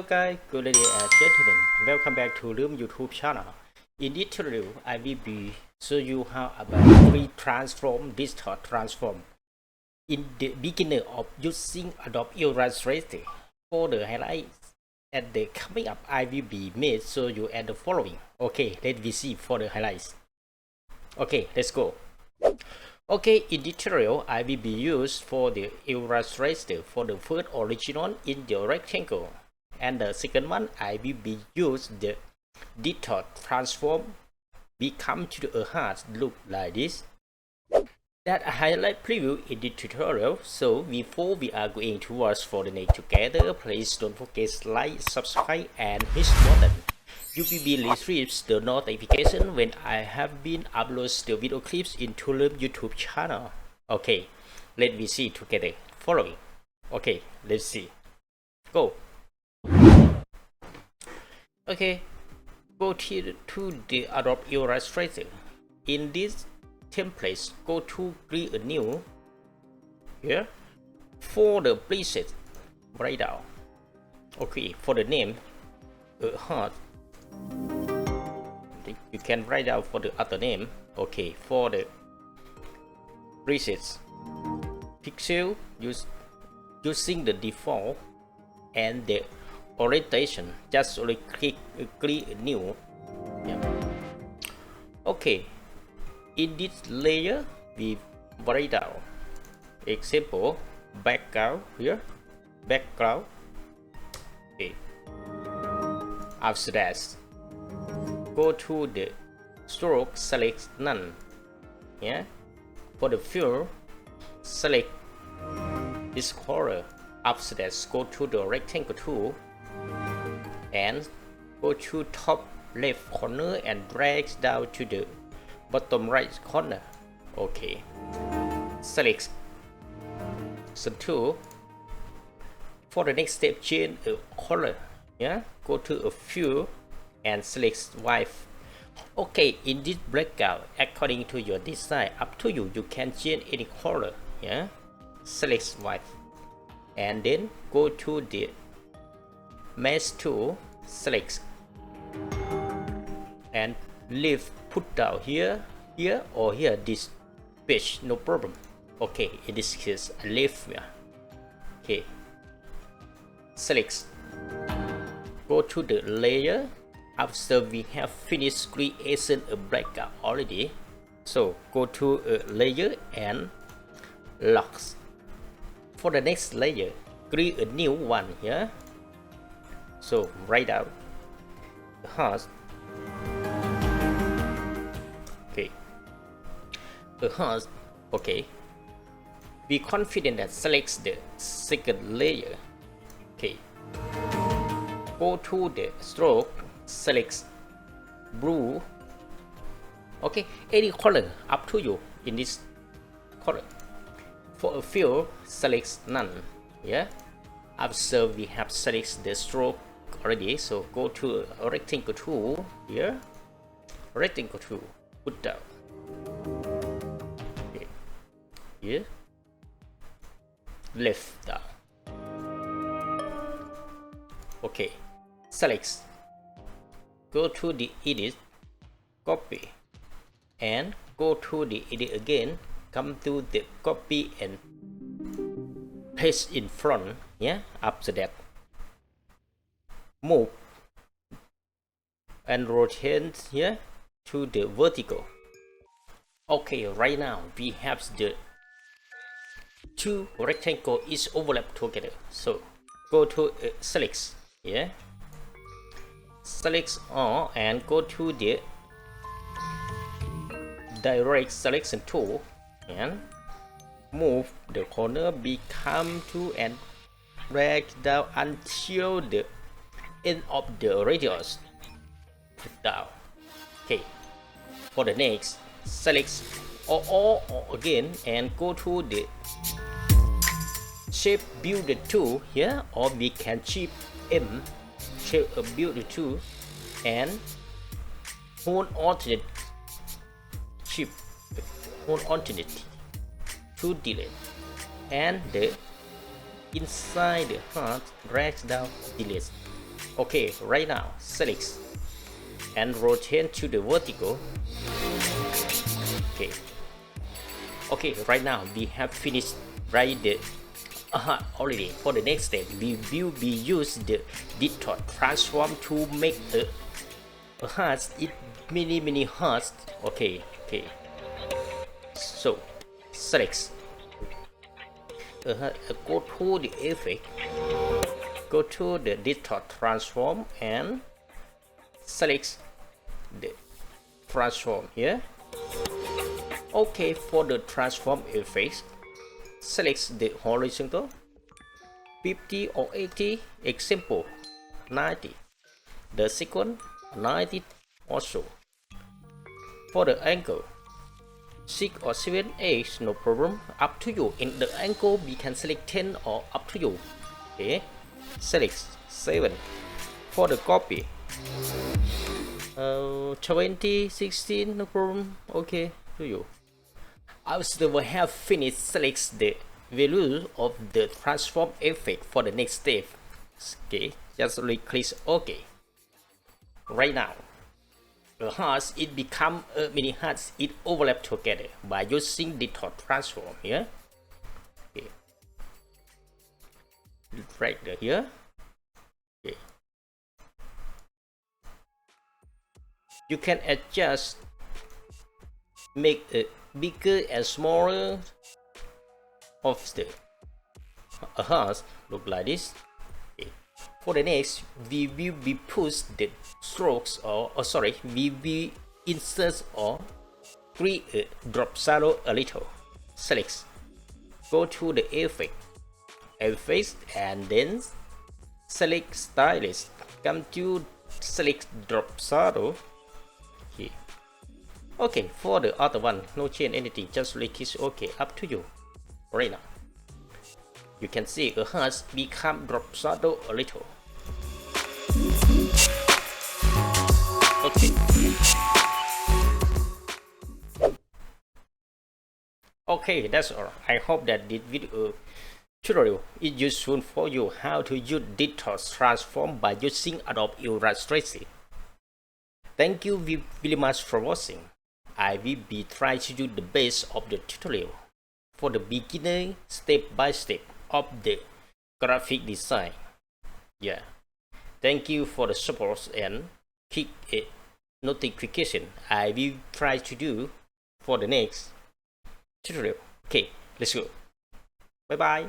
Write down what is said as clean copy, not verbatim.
guys, good ladies and gentlemen, welcome back to Leum YouTube channel. In this tutorial, I will be show you how about transform, distort, transform. In the beginning of using Adobe illustrator, for the highlights at the coming up, I will be made show you at the following. Okay, let me see for the highlights. Okay, let's go. Okay, in this tutorial, I will be used for the illustrator for the first original in the rectangle, and the second one I will be use the distort transform become to a heart look like this. That I highlight preview in the tutorial. So before we are going to watch for the next together, please don't forget to like, subscribe, and hit button. You will be receive the notification when I have been upload the video clips into the YouTube channel. Okay, let me see together. Following. Okay, let's see. Go. Okay, go to the Adobe Illustrator. In this template, go to create a new. Here, for the preset, write down. Okay, for the name, a heart. You can write down for the other name. Okay, for the presets, pixel using the default and the orientation. Just only click new. Yeah. Okay, in this layer we write down example background here, background. Okay, after that, go to the stroke, select none. Yeah, for the fill, select this color. After that, go to the rectangle tool and go to top left corner and drag down to the bottom right corner. Okay, select some tool. For the next step, change a color. Yeah, go to a fill and select white. Okay, in this breakout, according to your design, up to you, you can change any color. Yeah, select white and then go to the mesh tool, select and leave put down here or here, this page, no problem. Okay, in this case I leave here. Okay, select, go to the layer. After we have finished creation a breakout already, so go to a layer and lock. For the next layer, create a new one here. So write out the heart. Okay, the heart. Okay, be confident that selects the second layer. Okay, go to the stroke, select blue. Okay, any color up to you in this color. For a fill, select none. Yeah, after we have select the stroke already, so go to a rectangle tool here, rectangle tool, put down. Okay, here, left down. Okay, select, go to the edit, copy, and go to the edit again. Come to the copy and paste in front. Yeah, after that, move and rotate here to the vertical. Okay, right now we have the two rectangle is overlap together. So go to select. Yeah, select all and go to the direct selection tool and move the corner become to and drag down until the end of the radius. Put down. Okay, for the next, select all again and go to the shape builder tool here, or we can shape M, shape a builder tool and hold alternate shape, hold alternate to delete, and the inside the heart, drag down, delete. Okay, right now, select and rotate to the vertical. Okay, right now we have finished right there. Already. For the next step, we will be use the DISTORT-TRANSFORM to make a heart. It many hearts. Okay. So select. Go to the effect. Go to the DISTORT-TRANSFORM and select the transform here. Okay, for the transform effects, select the horizontal 50 or 80, example 90, the second 90 also. For the angle 6 or 7, 8, no problem, up to you. In the angle we can select 10 or up to you. Okay, select 7. For the copy 20, 16, no problem. Okay, to you. After we have finished, select the value of the transform effect for the next step. Okay, just click OK. Right now, the hearts it become a mini hearts. It overlap together by using the DISTORT-TRANSFORM here. Okay, right here. Okay, you can adjust, make it bigger and smaller of the hearts. Look like this. Okay. For the next, we will be push the strokes or we will insert or create a drop shadow a little. Select, go to the effect and then select stylus. Come to select drop shadow. Okay. Okay, for the other one, no change anything, just click OK, up to you. Right now, you can see a heart become drop shadow a little. Okay, that's all. I hope that this video tutorial is useful for you how to use DISTORT-TRANSFORM by using Adobe Illustrator. Thank you very much for watching. I will be trying to do the best of the tutorial for the beginner step by step of the graphic design. Yeah. Thank you for the support and click a notification. I will try to do for the next tutorial. Okay, let's go. Bye bye.